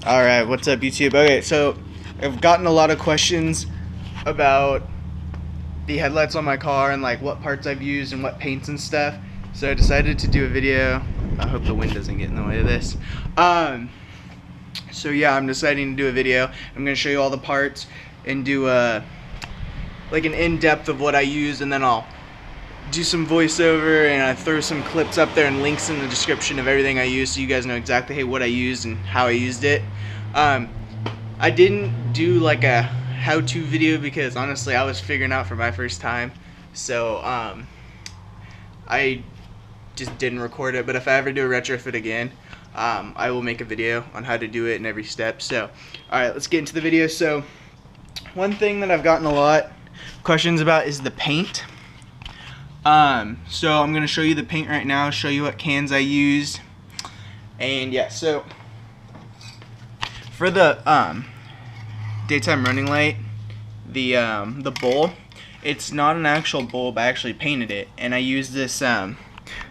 Alright, what's up YouTube? Okay, so I've gotten a lot of questions about the headlights on my car and like what parts I've used and what paints and stuff. So I decided to do a video. I hope the wind doesn't get in the way of this. So yeah, I'm deciding to do a video. I'm gonna show you all the parts and do like an in-depth of what I use, and then I'll do some voiceover and I throw some clips up there and links in the description of everything I use, so you guys know exactly, hey, what I used and how I used it. I didn't do like a how-to video because honestly I was figuring out for my first time, so I just didn't record it. But if I ever do a retrofit again, I will make a video on how to do it in every step. So alright, let's get into the video. So one thing that I've gotten a lot of questions about is the paint. So I'm gonna show you the paint right now, show you what cans I used, and yeah. So for the daytime running light, the bulb, it's not an actual bulb. I actually painted it, and I used this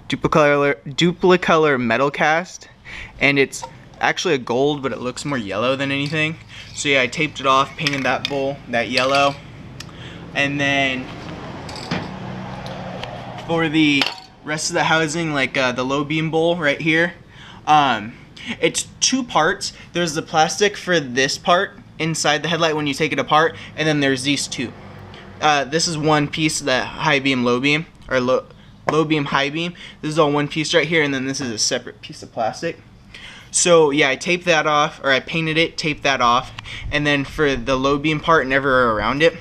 Dupli-Color metal cast, and it's actually a gold, but it looks more yellow than anything. So yeah, I taped it off, painted that bowl that yellow, and then for the rest of the housing, like the low beam bowl right here, it's two parts. There's the plastic for this part inside the headlight when you take it apart, and then there's these two. This is one piece, the high beam, low beam, or low beam, high beam. This is all one piece right here, and then this is a separate piece of plastic. So yeah, I taped that off, or I painted it, taped that off, and then for the low beam part and everywhere around it,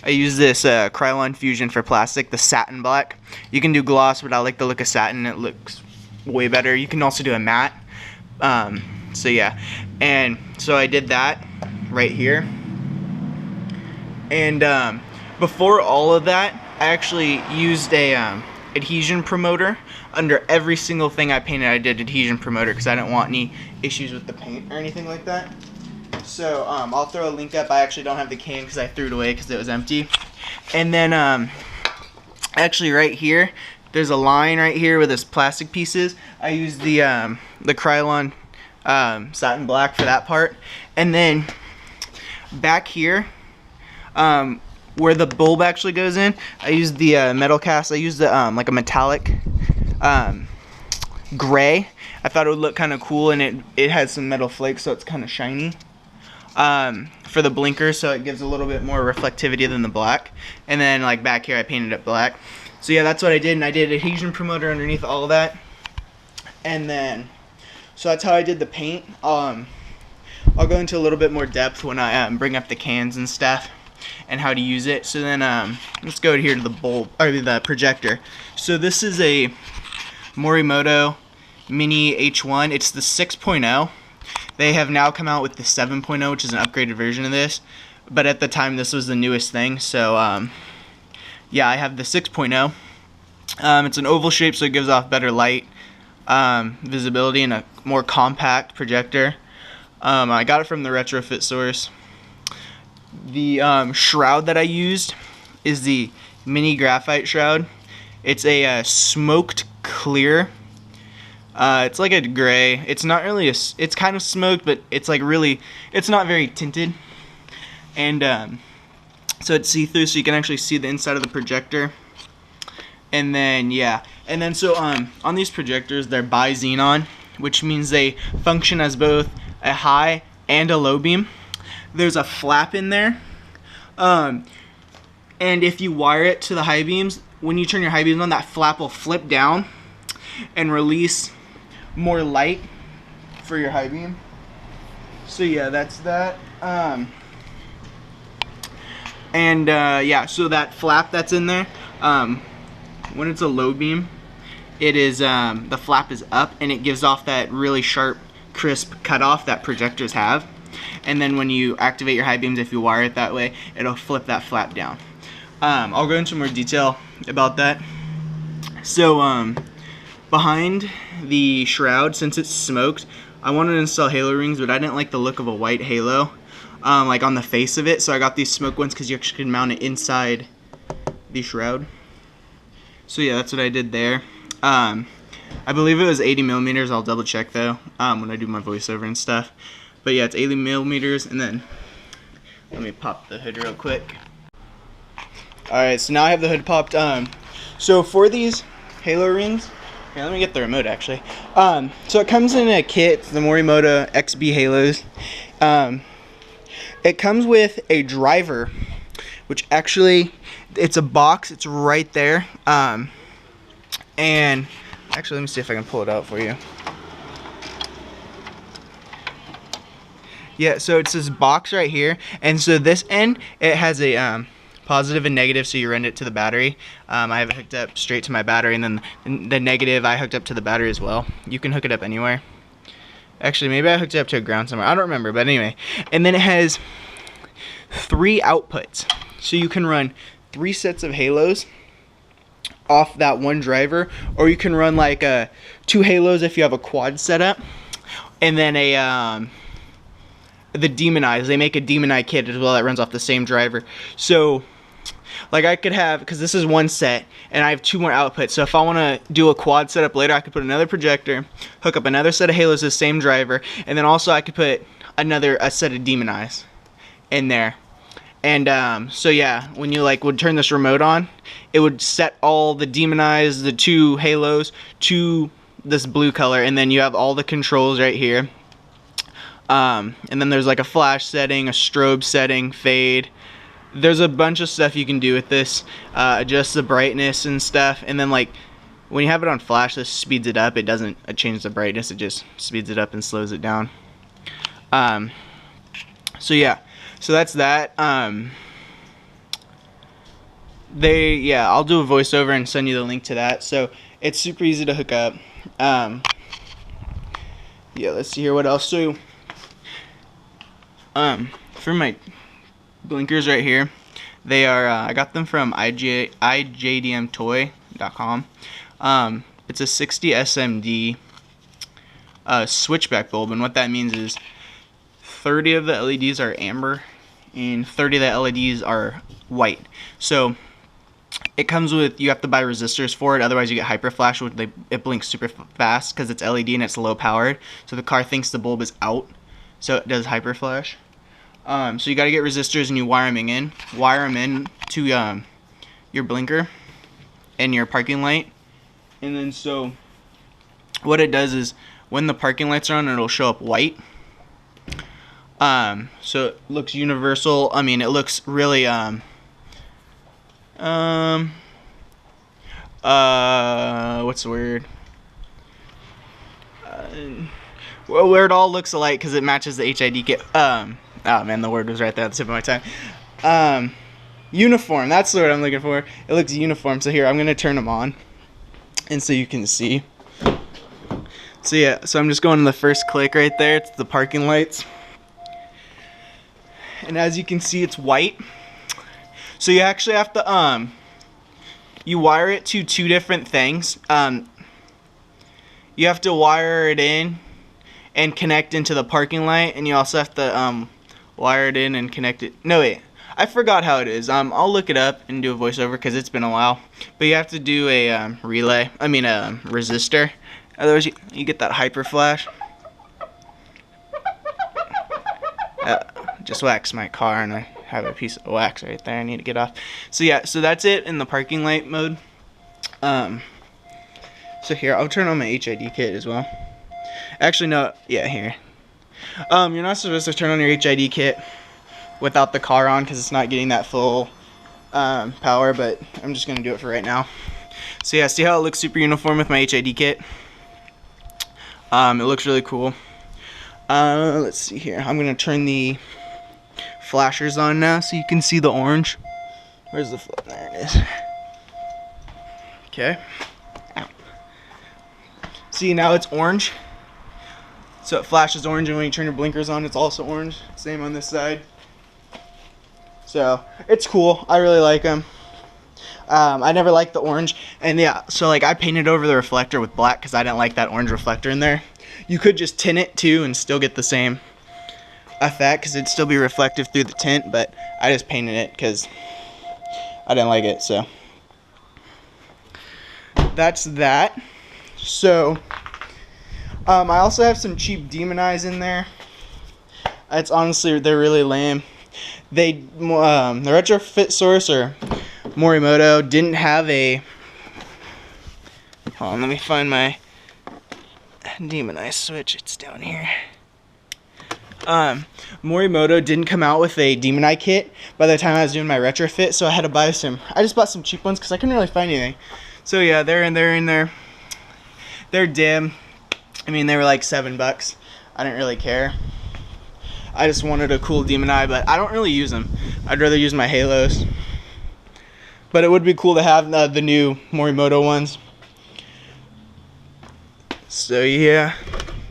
I use this Krylon Fusion for plastic, the satin black. You can do gloss, but I like the look of satin. It looks way better. You can also do a matte. So yeah, and so I did that right here. And before all of that, I actually used a adhesion promoter under every single thing I painted. I did adhesion promoter because I didn't want any issues with the paint or anything like that. So I'll throw a link up. I actually don't have the can because I threw it away because it was empty. And then actually right here, there's a line right here with this plastic pieces. I used the Krylon satin black for that part. And then back here, where the bulb actually goes in, I used the metal cast. I used the like a metallic gray. I thought it would look kind of cool, and it has some metal flakes, so it's kind of shiny. For the blinker, so it gives a little bit more reflectivity than the black. And then like back here I painted it black. So yeah, that's what I did, and I did adhesion promoter underneath all of that. And then so that's how I did the paint. I'll go into a little bit more depth when I bring up the cans and stuff and how to use it. So then let's go here to the bulb, or the projector. So this is a Morimoto Mini H1. It's the 6.0. They have now come out with the 7.0, which is an upgraded version of this, but at the time this was the newest thing. So yeah, I have the 6.0. It's an oval shape, so it gives off better light visibility and a more compact projector. I got it from the retrofit source. The shroud that I used is the mini graphite shroud. It's a smoked clear. It's like a gray. It's not really it's kind of smoked, but it's like really, it's not very tinted. And so it's see-through, so you can actually see the inside of the projector. And then yeah, and then so on these projectors, they're Bi-Xenon, which means they function as both a high and a low beam. There's a flap in there, and if you wire it to the high beams, when you turn your high beams on, that flap will flip down and release more light for your high beam. So yeah, that's that. Yeah, so that flap that's in there, when it's a low beam, it is the flap is up, and it gives off that really sharp, crisp cutoff that projectors have. And then when you activate your high beams, if you wire it that way, it'll flip that flap down. I'll go into more detail about that. So behind the shroud, since it's smoked, I wanted to install halo rings, but I didn't like the look of a white halo like on the face of it, so I got these smoke ones because you actually can mount it inside the shroud. So yeah, that's what I did there. I believe it was 80 millimeters. I'll double check though when I do my voiceover and stuff. But yeah, it's 80 millimeters. And then let me pop the hood real quick. All right, so now I have the hood popped. So for these halo rings, here, let me get the remote actually. So it comes in a kit, the Morimoto XB halos. It comes with a driver, which actually, it's a box, it's right there. And actually, let me see if I can pull it out for you. Yeah, so it's this box right here, and so this end, it has a positive and negative, so you run it to the battery. I have it hooked up straight to my battery, and then the negative I hooked up to the battery as well. You can hook it up anywhere. Actually, maybe I hooked it up to a ground somewhere. I don't remember, but anyway. And then it has 3 outputs. So you can run 3 sets of halos off that one driver, or you can run like 2 halos if you have a quad setup, and then the Demonized. They make a Demonized kit as well that runs off the same driver. So like I could have, because this is one set and I have 2 more outputs, so if I want to do a quad setup later, I could put another projector, hook up another set of halos to the same driver, and then also I could put a set of Demonized in there. And so yeah, when you like would turn this remote on, it would set all the Demonized, the 2 halos to this blue color, and then you have all the controls right here. And then there's like a flash setting, a strobe setting, fade. There's a bunch of stuff you can do with this, adjust the brightness and stuff. And then like when you have it on flash, this speeds it up. It doesn't change the brightness, it just speeds it up and slows it down. So yeah, so that's that. I'll do a voiceover and send you the link to that. So it's super easy to hook up. Yeah, let's see here what else. So for my blinkers right here, they are I got them from ijdmtoy.com. It's a 60 SMD switchback bulb, and what that means is 30 of the LEDs are amber and 30 of the LEDs are white. So it comes with, you have to buy resistors for it, otherwise you get hyper flash, which it blinks super fast because it's LED and it's low powered, so the car thinks the bulb is out, so it does hyper flash. So you got to get resistors and you wire them in to your blinker and your parking light. And then so what it does is when the parking lights are on, it'll show up white. So it looks universal. I mean, it looks really what's the word? Well, where it all looks alike because it matches the HID kit. Oh man, the word was right there at the tip of my tongue. Uniform, that's the word I'm looking for. It looks uniform. So here, I'm gonna turn them on, and so you can see. So yeah, so I'm just going to the first click right there. It's the parking lights, and as you can see, it's white. So you actually have to you wire it to 2 different things. You have to wire it in and connect into the parking light, and you also have to wire it in and connect it. No wait, I forgot how it is. I'll look it up and do a voiceover because it's been a while. But you have to do a relay. I mean a resistor. Otherwise you get that hyper flash. Just waxed my car and I have a piece of wax right there I need to get off. So yeah, so that's it in the parking light mode. So here, I'll turn on my HID kit as well. Actually no, yeah, here. You're not supposed to turn on your HID kit without the car on because it's not getting that full power, but I'm just gonna do it for right now. So yeah, see how it looks super uniform with my HID kit? It looks really cool. Let's see here. I'm gonna turn the flashers on now so you can see the orange. Where's the flip? There it is. Okay. Ow. See, now it's orange. So it flashes orange, and when you turn your blinkers on, it's also orange. Same on this side. So it's cool. I really like them. I never liked the orange, and yeah, so like I painted over the reflector with black because I didn't like that orange reflector in there. You could just tint it too and still get the same effect because it'd still be reflective through the tint, but I just painted it because I didn't like it. So that's that. So I also have some cheap demon eyes in there. It's honestly, they're really lame. The retrofit source, or Morimoto, didn't have a, hold on, let me find my demon eye switch. It's down here. Morimoto didn't come out with a demon eye kit by the time I was doing my retrofit, so I had to buy some. I just bought some cheap ones because I couldn't really find anything. So yeah, they're in there. They're dim. I mean, they were like $7. I didn't really care. I just wanted a cool demon eye, but I don't really use them. I'd rather use my halos. But it would be cool to have the new Morimoto ones. So yeah,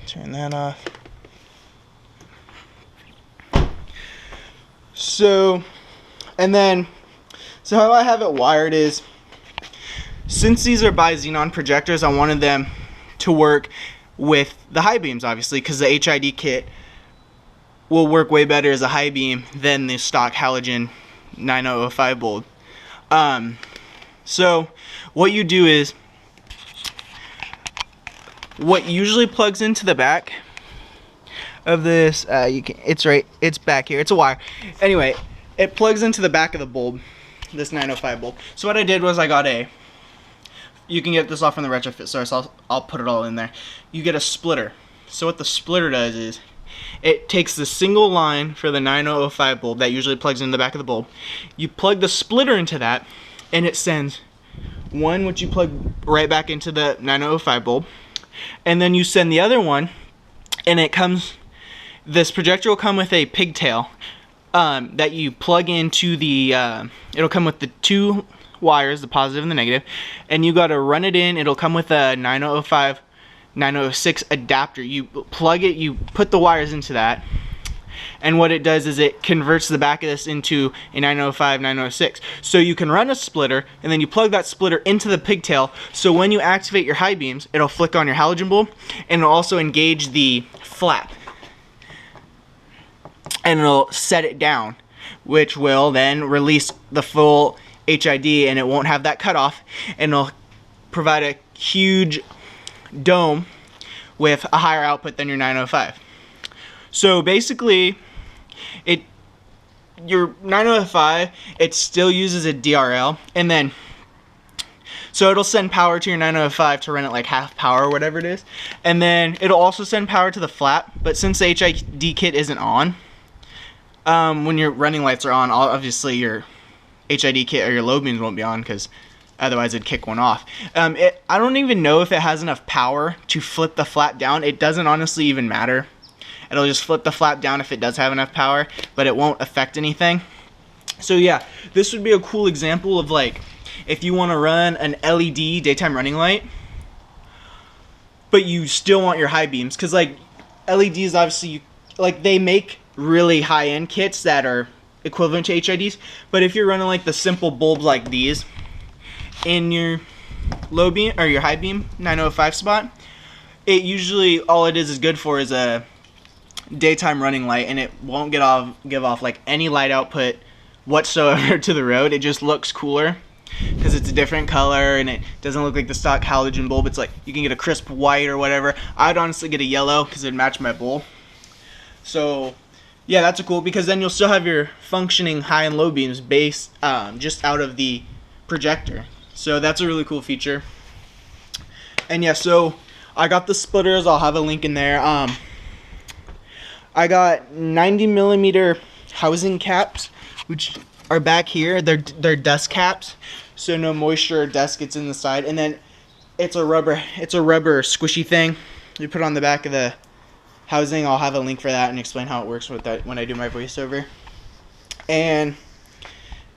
turn that off. So how I have it wired is, since these are Bi-Xenon projectors, I wanted them to work with the high beams, obviously, because the HID kit will work way better as a high beam than the stock halogen 9005 bulb. So what you do is, what usually plugs into the back of this, it's back here, it's a wire. Anyway, it plugs into the back of the bulb, this 905 bulb. So what I did was I got you can get this off from the retrofit source, I'll put it all in there. You get a splitter. So what the splitter does is, it takes the single line for the 9005 bulb that usually plugs in the back of the bulb. You plug the splitter into that, and it sends one, which you plug right back into the 9005 bulb, and then you send the other one, and it comes, this projector will come with a pigtail that you plug into the, it'll come with the two wires, the positive and the negative, and you got to run it in. It'll come with a 905 906 adapter. You plug it, you put the wires into that, and what it does is it converts the back of this into a 905 906. So you can run a splitter, and then you plug that splitter into the pigtail, so when you activate your high beams, it'll flick on your halogen bulb, and it'll also engage the flap, and it'll set it down, which will then release the full HID, and it won't have that cutoff, and it'll provide a huge dome with a higher output than your 905. So basically, your 905, it still uses a DRL, and then so it'll send power to your 905 to run at like half power or whatever it is, and then it'll also send power to the flap. But since the HID kit isn't on, when your running lights are on, obviously your HID kit or your low beams won't be on, because otherwise it'd kick one off. I don't even know if it has enough power to flip the flap down. It doesn't honestly even matter. It'll just flip the flap down if it does have enough power, but it won't affect anything. So yeah, this would be a cool example of, like, if you want to run an LED daytime running light, but you still want your high beams, because like LEDs, obviously, they make really high-end kits that are equivalent to HIDs, but if you're running like the simple bulbs like these in your low beam or your high beam 905 spot, it usually, all it is good for is a daytime running light, and it won't give off like any light output whatsoever to the road. It just looks cooler because it's a different color, and it doesn't look like the stock halogen bulb. It's like you can get a crisp white or whatever. I'd honestly get a yellow because it'd match my bulb. So yeah, that's a cool, because then you'll still have your functioning high and low beams based just out of the projector. So that's a really cool feature. And yeah, so I got the splitters. I'll have a link in there. I got 90mm housing caps, which are back here. They're dust caps, so no moisture or dust gets in the side. And then it's a rubber squishy thing you put on the back of the housing. I'll have a link for that and explain how it works with that when I do my voiceover. And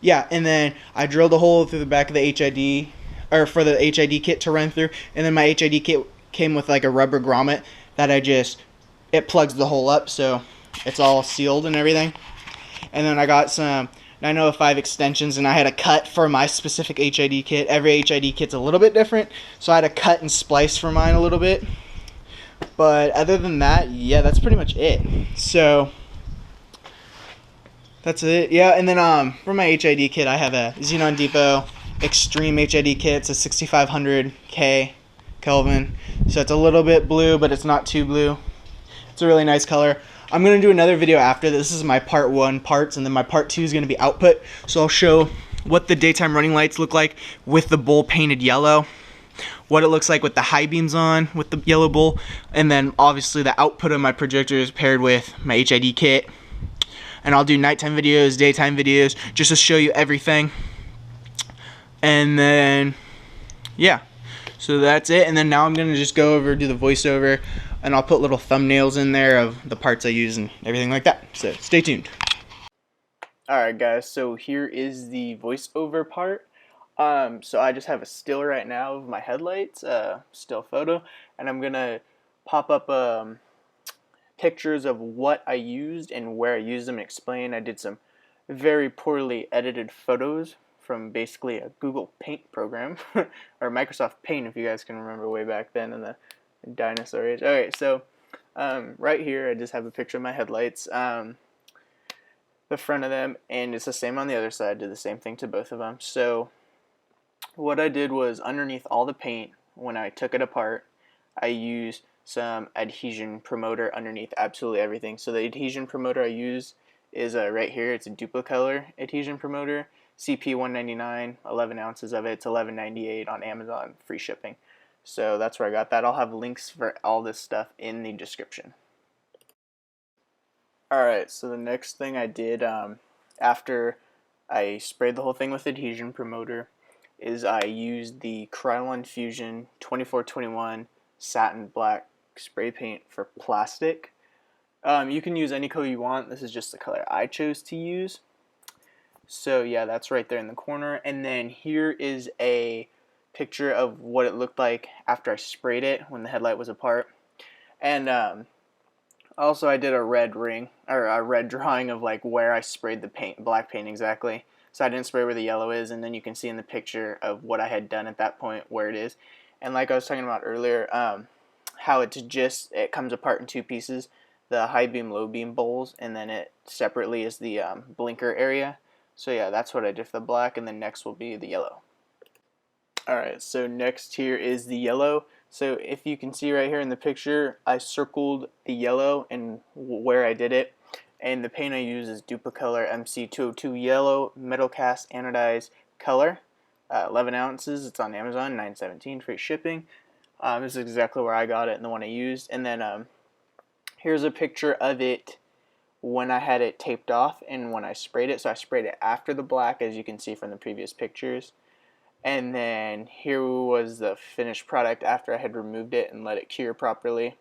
yeah, and then I drilled a hole through the back of the HID, or for the HID kit to run through, and then my HID kit came with like a rubber grommet that it plugs the hole up, so it's all sealed and everything. And then I got some 905 extensions, and I had a cut for my specific HID kit. Every HID kit's a little bit different, so I had to cut and splice for mine a little bit. But other than that, yeah, that's pretty much it. So that's it. Yeah, and then for my HID kit, I have a XenonDepot Xtreme HID kit. It's a 6500K Kelvin. So it's a little bit blue, but it's not too blue. It's a really nice color. I'm going to do another video after this. This is my part 1 parts, and then my part 2 is going to be output. So I'll show what the daytime running lights look like with the bowl painted yellow, what it looks like with the high beams on with the yellow bowl, and then obviously the output of my projectors paired with my HID kit. And I'll do nighttime videos, daytime videos, just to show you everything. And then, yeah. So that's it. And then now I'm going to just go over, do the voiceover, and I'll put little thumbnails in there of the parts I use and everything like that. So stay tuned. Alright guys, so here is the voiceover part. So I just have a still right now of my headlights, still photo, and I'm going to pop up pictures of what I used and where I used them and explain. I did some very poorly edited photos from basically a Google Paint program, or Microsoft Paint if you guys can remember way back then in the dinosaur age. Alright, so right here I just have a picture of my headlights, the front of them, and it's the same on the other side. Did the same thing to both of them. So what I did was, underneath all the paint, when I took it apart, I used some adhesion promoter underneath absolutely everything. So the adhesion promoter I use is right here. It's a Dupli-Color adhesion promoter, CP 199, 11 ounces of it. It's $11.98 on Amazon, free shipping. So that's where I got that. I'll have links for all this stuff in the description. Alright, so the next thing I did after I sprayed the whole thing with adhesion promoter is I used the Krylon Fusion 2421 satin black spray paint for plastic. You can use any color you want. This is just the color I chose to use. So yeah, that's right there in the corner. And then here is a picture of what it looked like after I sprayed it when the headlight was apart. And also I did a red ring, or a red drawing of like where I sprayed the paint, black paint exactly. So I didn't spray where the yellow is, and then you can see in the picture of what I had done at that point where it is. And like I was talking about earlier, how it comes apart in 2 pieces, the high beam, low beam bowls, and then it separately is the blinker area. So yeah, that's what I did for the black, and then next will be the yellow. Alright, so next here is the yellow. So if you can see right here in the picture, I circled the yellow and where I did it. And the paint I use is Dupli-Color MC202 Yellow Metal Cast Anodized Color, 11 ounces. It's on Amazon, $9.17, free shipping. This is exactly where I got it and the one I used. And then here's a picture of it when I had it taped off and when I sprayed it. So I sprayed it after the black, as you can see from the previous pictures. And then here was the finished product after I had removed it and let it cure properly.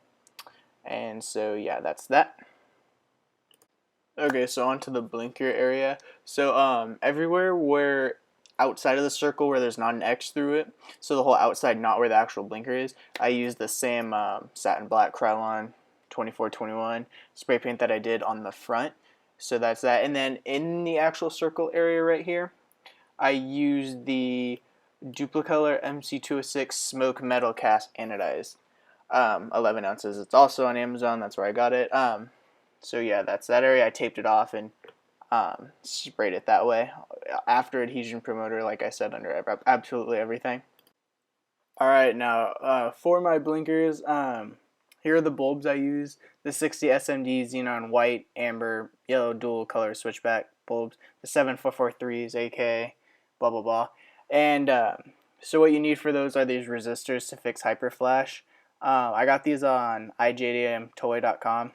And so yeah, that's that. Okay, so onto the blinker area. So everywhere where outside of the circle where there's not an X through it, so the whole outside, not where the actual blinker is, I used the same satin black Krylon 2421 spray paint that I did on the front. So that's that. And then in the actual circle area right here, I used the Dupli-Color MC206 Smoke Metal Cast Anodized, 11 ounces. It's also on Amazon. That's where I got it. So yeah, that's that area. I taped it off and sprayed it that way. After adhesion promoter, like I said, under absolutely everything. Alright, now for my blinkers, here are the bulbs I use. The 60 SMD Xenon white, amber, yellow dual color switchback bulbs. The 7443s, AK, blah blah blah. And so what you need for those are these resistors to fix hyperflash. I got these on ijdmtoy.com.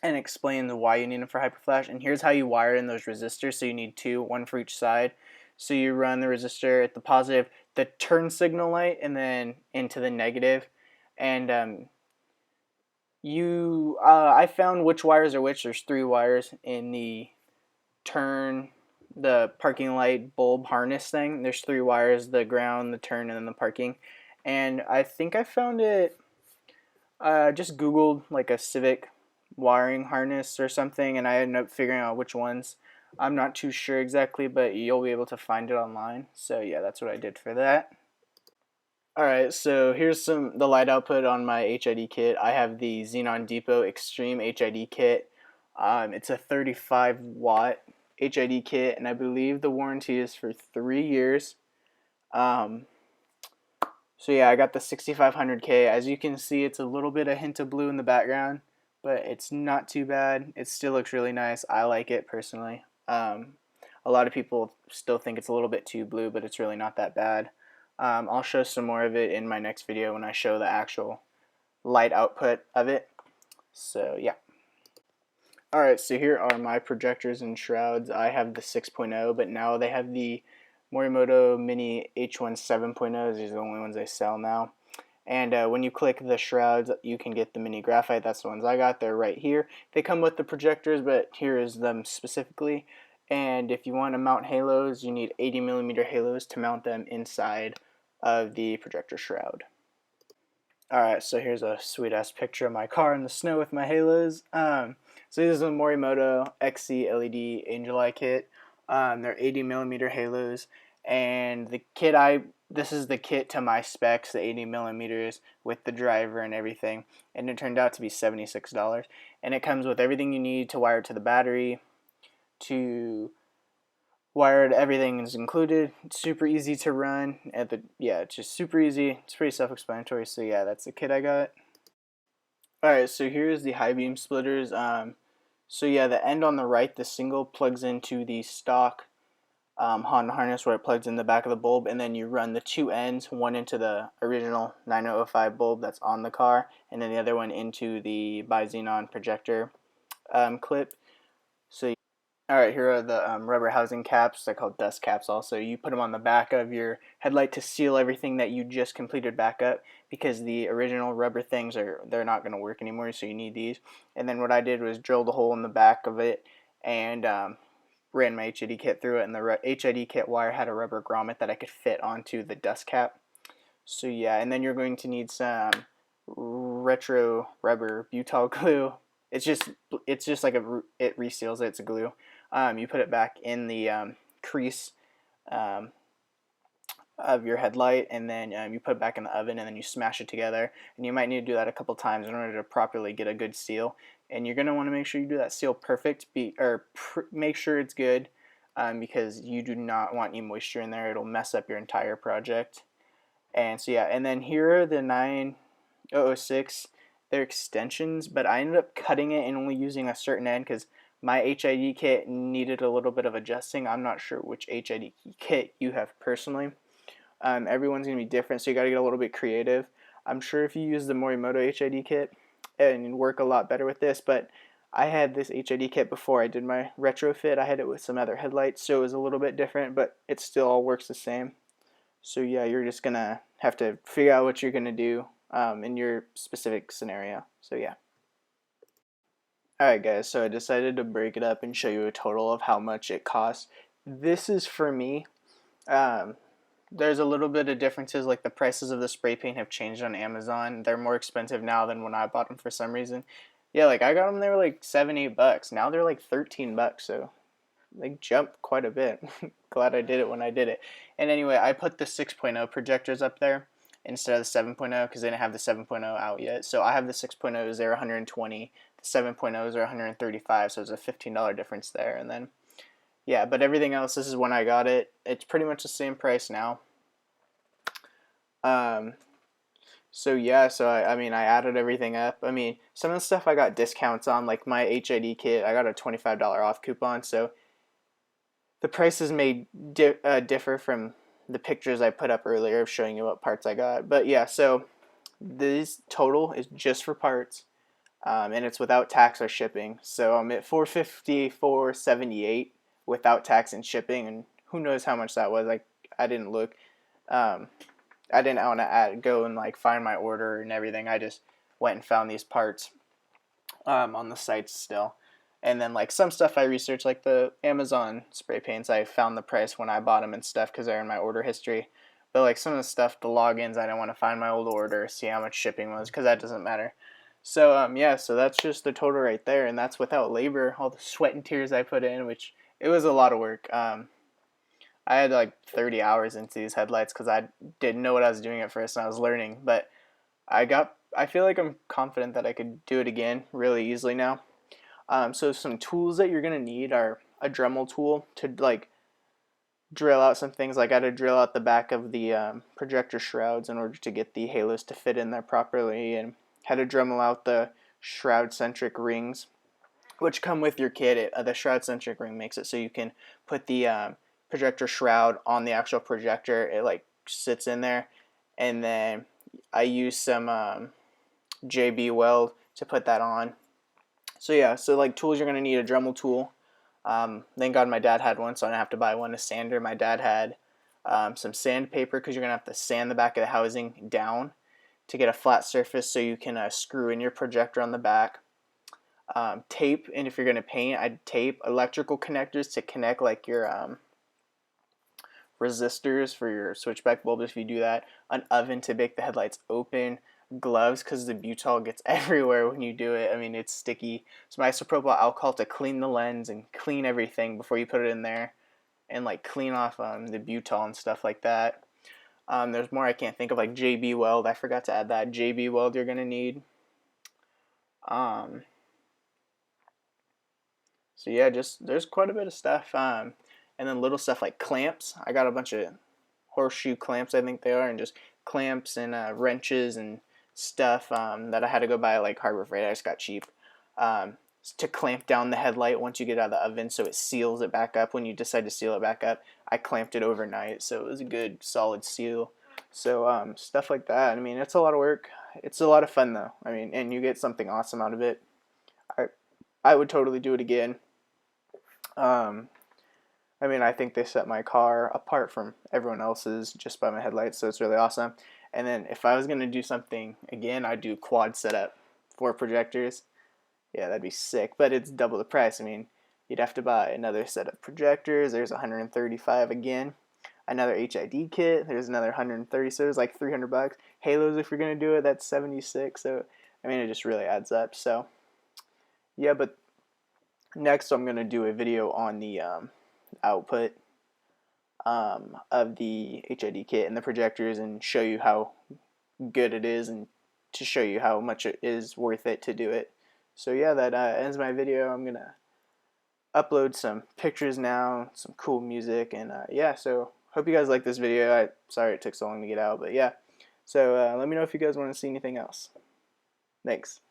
and explain why you need them for hyperflash. And here's how you wire in those resistors. So you need 2, 1 for each side. So you run the resistor at the positive, the turn signal light, and then into the negative. And I found which wires are which. There's 3 wires in the parking light bulb harness thing. There's 3 wires: the ground, the turn, and then the parking. And I think I found it. Just Googled like a Civic wiring harness or something, and I ended up figuring out which ones. I'm not too sure exactly, but you'll be able to find it online. So yeah, that's what I did for that. Alright, so here's the light output on my HID kit. I have the XenonDepot Xtreme HID kit. It's a 35 watt HID kit, and I believe the warranty is for 3 years. So yeah, I got the 6500K. As you can see, it's a little bit a hint of blue in the background, but it's not too bad. It still looks really nice. I like it personally. A lot of people still think it's a little bit too blue, but it's really not that bad. I'll show some more of it in my next video when I show the actual light output of it. So yeah. Alright, so here are my projectors and shrouds. I have the 6.0, but now they have the Morimoto Mini H1 7.0. These are the only ones they sell now. And when you click the shrouds, you can get the mini graphite. That's the ones I got. They're right here. They come with the projectors, but here is them specifically. And if you want to mount halos, you need 80mm halos to mount them inside of the projector shroud. Alright, so here's a sweet ass picture of my car in the snow with my halos. So this is a Morimoto XC LED Angel Eye kit. They're 80mm halos, and the kit this is the kit to my specs, the 80mm with the driver and everything, and it turned out to be $76. And it comes with everything you need to wire it to the battery, to wired, everything is included. It's super easy to run. It's just super easy. It's pretty self-explanatory. So yeah, that's the kit I got. Alright, so here's the high beam splitters. So yeah, the end on the right, the single, plugs into the stock Honda harness where it plugs in the back of the bulb, and then you run the two ends, one into the original 9005 bulb that's on the car, and then the other one into the Bi-Xenon projector clip. So alright, here are the rubber housing caps. They're called dust caps also. You put them on the back of your headlight to seal everything that you just completed back up, because the original rubber things they're not going to work anymore, so you need these. And then what I did was drill the hole in the back of it and ran my HID kit through it, and the HID kit wire had a rubber grommet that I could fit onto the dust cap. So yeah, and then you're going to need some retro rubber butyl glue. It's just like it reseals it. It's a glue. You put it back in the crease of your headlight, and then you put it back in the oven, and then you smash it together. And you might need to do that a couple times in order to properly get a good seal. And you're going to want to make sure you do that seal perfect, make sure it's good, because you do not want any moisture in there. It'll mess up your entire project. And so yeah, and then here are the 9006. They're extensions, but I ended up cutting it and only using a certain end because my HID kit needed a little bit of adjusting. I'm not sure which HID kit you have personally. Everyone's going to be different, so you got to get a little bit creative. I'm sure if you use the Morimoto HID kit, and work a lot better with this, but I had this HID kit before I did my retrofit. I had it with some other headlights, so it was a little bit different, but it still all works the same. So yeah, you're just going to have to figure out what you're going to do in your specific scenario. So yeah. Alright guys, so I decided to break it up and show you a total of how much it costs. This is for me. There's a little bit of differences, like the prices of the spray paint have changed on Amazon. They're more expensive now than when I bought them for some reason. Yeah, like I got them, they were like $7-8. Now they're like $13, so they jumped quite a bit. Glad I did it when I did it. And anyway, I put the 6.0 projectors up there instead of the 7.0 because they didn't have the 7.0 out yet. So I have the 6.0s, they're 120. The 7.0s are 135, so there's a $15 difference there. And then yeah, but everything else, this is when I got it. It's pretty much the same price now. So yeah, so I mean, I added everything up. I mean, some of the stuff I got discounts on, like my HID kit, I got a $25 off coupon, so the prices may differ from the pictures I put up earlier of showing you what parts I got. But yeah, so this total is just for parts. And it's without tax or shipping. So I'm at $454.78 without tax and shipping, and who knows how much that was. I didn't look. I didn't want to go and like find my order and everything. I just went and found these parts on the sites still. And then like some stuff I researched, like the Amazon spray paints, I found the price when I bought them and stuff because they're in my order history. But like some of the stuff, the logins, I didn't want to find my old order, see how much shipping was, because that doesn't matter. So yeah, so that's just the total right there, and that's without labor, all the sweat and tears I put in, which it was a lot of work. I had like 30 hours into these headlights because I didn't know what I was doing at first and I was learning, but I feel like I'm confident that I could do it again really easily now. So some tools that you're gonna need are a Dremel tool to like drill out some things. Like I had to drill out the back of the projector shrouds in order to get the halos to fit in there properly, and had to Dremel out the shroud-centric rings, which come with your kit. The shroud-centric ring makes it so you can put the projector shroud on the actual projector. It like sits in there, and then I use some JB weld to put that on. So yeah, so like tools, you're gonna need a Dremel tool. Thank God my dad had one, so I didn't have to buy one. A sander. My dad had some sandpaper, because you're gonna have to sand the back of the housing down to get a flat surface so you can screw in your projector on the back. Tape, and if you're gonna paint, I'd tape electrical connectors to connect like your resistors for your switchback bulbs if you do that. An oven to bake the headlights open. Gloves, because the butol gets everywhere when you do it. I mean, it's sticky. Some isopropyl alcohol to clean the lens and clean everything before you put it in there, and like clean off the butol and stuff like that. There's more I can't think of, like JB weld. I forgot to add that. JB weld you're gonna need. So yeah, just there's quite a bit of stuff. And then little stuff like clamps. I got a bunch of horseshoe clamps, I think they are, and just clamps and wrenches and stuff that I had to go buy like Harbor Freight. I just got cheap to clamp down the headlight once you get out of the oven, so it seals it back up when you decide to seal it back up. I clamped it overnight, so it was a good solid seal. So stuff like that. I mean, it's a lot of work. It's a lot of fun though. I mean, and you get something awesome out of it. I would totally do it again. I mean, I think they set my car apart from everyone else's just by my headlights, so it's really awesome. And then if I was going to do something again, I'd do quad setup for projectors. Yeah, that'd be sick, but it's double the price. I mean, you'd have to buy another set of projectors. There's 135 again. Another HID kit. There's another 130, so it's like $300. Halos, if you're going to do it, that's 76. So, I mean, it just really adds up. So, yeah, but next I'm going to do a video on the output of the HID kit and the projectors, and show you how good it is, and to show you how much it is worth it to do it. So yeah, that ends my video. I'm gonna upload some pictures now, some cool music, and yeah, so hope you guys like this video. Sorry it took so long to get out, but yeah, so let me know if you guys want to see anything else. Thanks.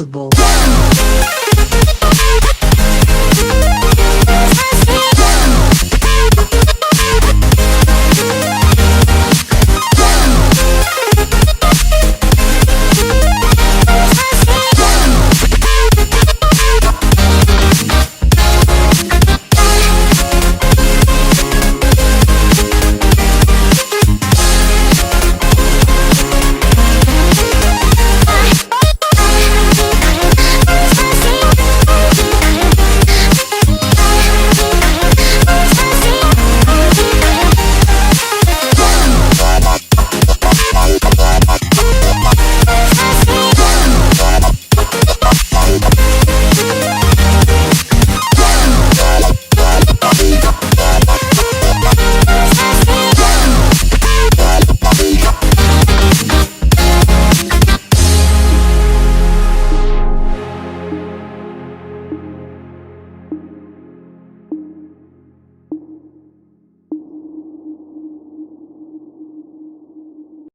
invincible.